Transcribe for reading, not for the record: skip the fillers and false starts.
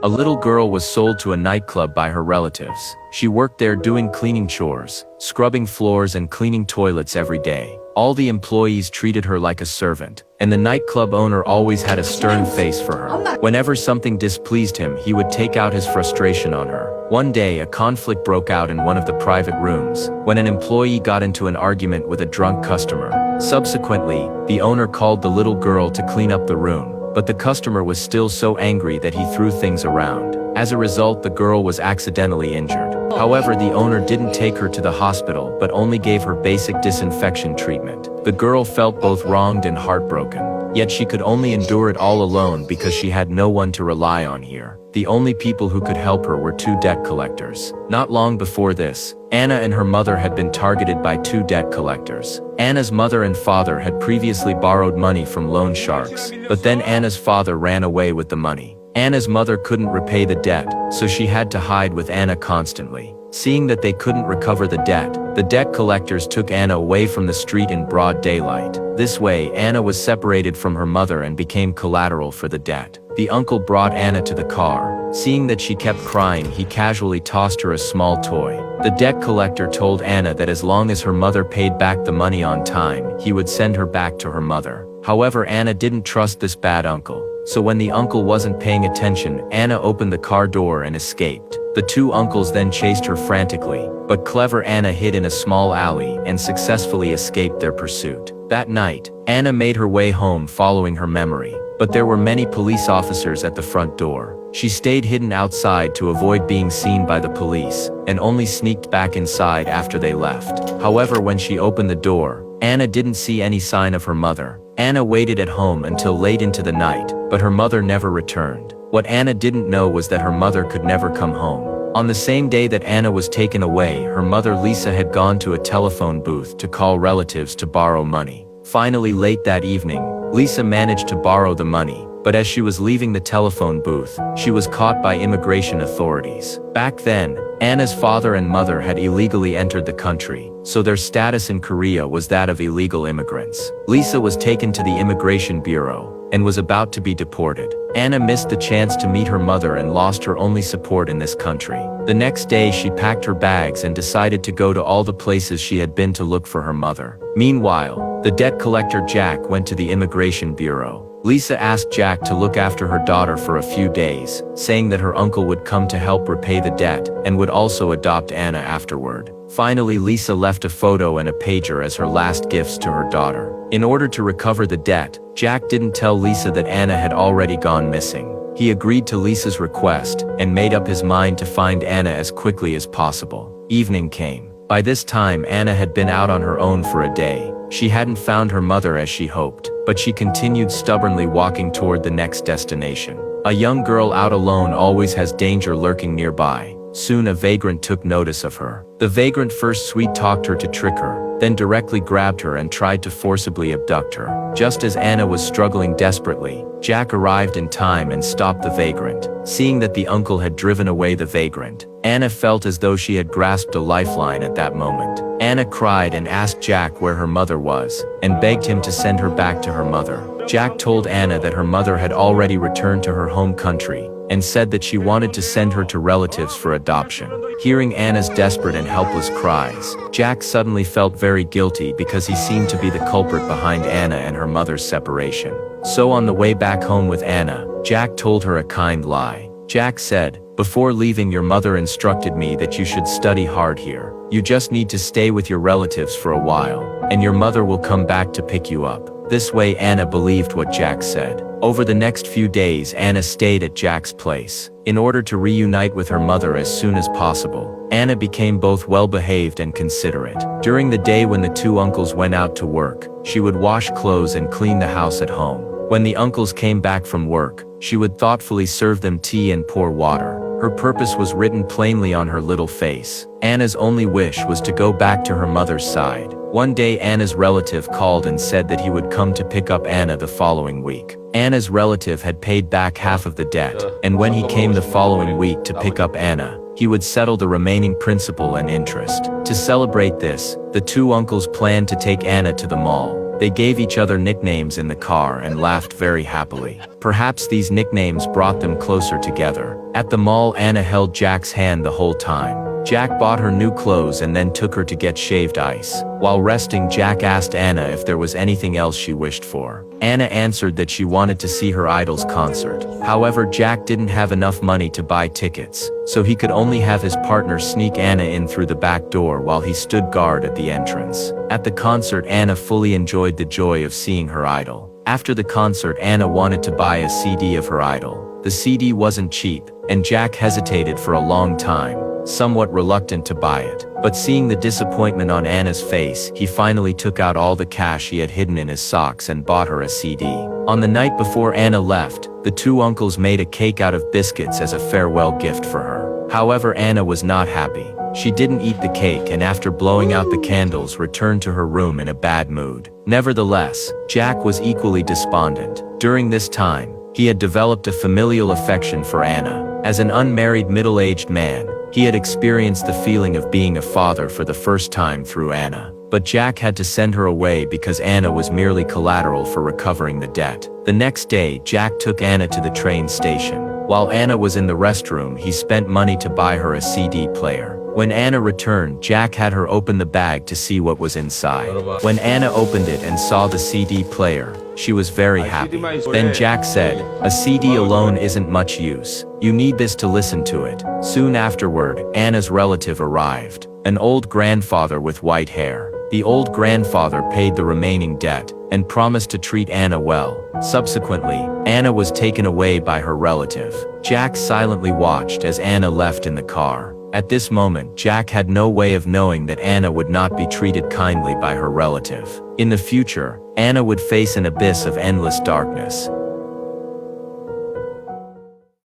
A little girl was sold to a nightclub by her relatives. She worked there doing cleaning chores, scrubbing floors and cleaning toilets every day. All the employees treated her like a servant, and the nightclub owner always had a stern face for her. Whenever something displeased him, he would take out his frustration on her. One day, a conflict broke out in one of the private rooms, when an employee got into an argument with a drunk customer. Subsequently, the owner called the little girl to clean up the room, but the customer was still so angry that he threw things around. As a result, the girl was accidentally injured. However, the owner didn't take her to the hospital but only gave her basic disinfection treatment. The girl felt both wronged and heartbroken. Yet she could only endure it all alone because she had no one to rely on here. The only people who could help her were two debt collectors. Not long before this, Anna and her mother had been targeted by two debt collectors. Anna's mother and father had previously borrowed money from loan sharks, but then Anna's father ran away with the money. Anna's mother couldn't repay the debt, so she had to hide with Anna constantly. Seeing that they couldn't recover the debt collectors took Anna away from the street in broad daylight. This way, Anna was separated from her mother and became collateral for the debt. The uncle brought Anna to the car. Seeing that she kept crying, he casually tossed her a small toy. The debt collector told Anna that as long as her mother paid back the money on time, he would send her back to her mother. However, Anna didn't trust this bad uncle. So when the uncle wasn't paying attention, Anna opened the car door and escaped. The two uncles then chased her frantically, but clever Anna hid in a small alley and successfully escaped their pursuit. That night, Anna made her way home following her memory, but there were many police officers at the front door. She stayed hidden outside to avoid being seen by the police, and only sneaked back inside after they left. However, when she opened the door, Anna didn't see any sign of her mother. Anna waited at home until late into the night, but her mother never returned. What Anna didn't know was that her mother could never come home. On the same day that Anna was taken away, her mother Lisa had gone to a telephone booth to call relatives to borrow money. Finally, late that evening, Lisa managed to borrow the money, but as she was leaving the telephone booth, she was caught by immigration authorities. Back then, Anna's father and mother had illegally entered the country, so their status in Korea was that of illegal immigrants. Lisa was taken to the Immigration Bureau and was about to be deported. Anna missed the chance to meet her mother and lost her only support in this country. The next day, she packed her bags and decided to go to all the places she had been to look for her mother. Meanwhile, the debt collector Jack went to the Immigration Bureau. Lisa asked Jack to look after her daughter for a few days, saying that her uncle would come to help repay the debt and would also adopt Anna afterward. Finally, Lisa left a photo and a pager as her last gifts to her daughter. In order to recover the debt, Jack didn't tell Lisa that Anna had already gone missing. He agreed to Lisa's request and made up his mind to find Anna as quickly as possible. Evening came. By this time, Anna had been out on her own for a day. She hadn't found her mother as she hoped, but she continued stubbornly walking toward the next destination. A young girl out alone always has danger lurking nearby. Soon a vagrant took notice of her. The vagrant first sweet-talked her to trick her, then directly grabbed her and tried to forcibly abduct her. Just as Anna was struggling desperately, Jack arrived in time and stopped the vagrant. Seeing that the uncle had driven away the vagrant, Anna felt as though she had grasped a lifeline at that moment. Anna cried and asked Jack where her mother was, and begged him to send her back to her mother. Jack told Anna that her mother had already returned to her home country, and said that she wanted to send her to relatives for adoption. Hearing Anna's desperate and helpless cries, Jack suddenly felt very guilty because he seemed to be the culprit behind Anna and her mother's separation. So on the way back home with Anna, Jack told her a kind lie. Jack said, "Before leaving, your mother instructed me that you should study hard here. You just need to stay with your relatives for a while, and your mother will come back to pick you up." This way Anna believed what Jack said. Over the next few days, Anna stayed at Jack's place. In order to reunite with her mother as soon as possible, Anna became both well-behaved and considerate. During the day when the two uncles went out to work, she would wash clothes and clean the house at home. When the uncles came back from work, she would thoughtfully serve them tea and pour water. Her purpose was written plainly on her little face. Anna's only wish was to go back to her mother's side. One day Anna's relative called and said that he would come to pick up Anna the following week. Anna's relative had paid back half of the debt, and when he came the following week to pick up Anna, he would settle the remaining principal and interest. To celebrate this, the two uncles planned to take Anna to the mall. They gave each other nicknames in the car and laughed very happily. Perhaps these nicknames brought them closer together. At the mall, Anna held Jack's hand the whole time. Jack bought her new clothes and then took her to get shaved ice. While resting, Jack asked Anna if there was anything else she wished for. Anna answered that she wanted to see her idol's concert. However, Jack didn't have enough money to buy tickets, so he could only have his partner sneak Anna in through the back door while he stood guard at the entrance. At the concert, Anna fully enjoyed the joy of seeing her idol. After the concert, Anna wanted to buy a CD of her idol. The CD wasn't cheap, and Jack hesitated for a long time, somewhat reluctant to buy it. But seeing the disappointment on Anna's face, he finally took out all the cash he had hidden in his socks and bought her a CD. On the night before Anna left, the two uncles made a cake out of biscuits as a farewell gift for her. However, Anna was not happy. She didn't eat the cake and after blowing out the candles returned to her room in a bad mood. Nevertheless, Jack was equally despondent. During this time, he had developed a familial affection for Anna. As an unmarried middle-aged man, he had experienced the feeling of being a father for the first time through Anna. But Jack had to send her away because Anna was merely collateral for recovering the debt. The next day, Jack took Anna to the train station. While Anna was in the restroom, he spent money to buy her a CD player. When Anna returned, Jack had her open the bag to see what was inside. When Anna opened it and saw the CD player, she was very happy. Then Jack said, "A CD alone isn't much use. You need this to listen to it." Soon afterward, Anna's relative arrived, an old grandfather with white hair. The old grandfather paid the remaining debt and promised to treat Anna well. Subsequently, Anna was taken away by her relative. Jack silently watched as Anna left in the car. At this moment, Jack had no way of knowing that Anna would not be treated kindly by her relative. In the future, Anna would face an abyss of endless darkness.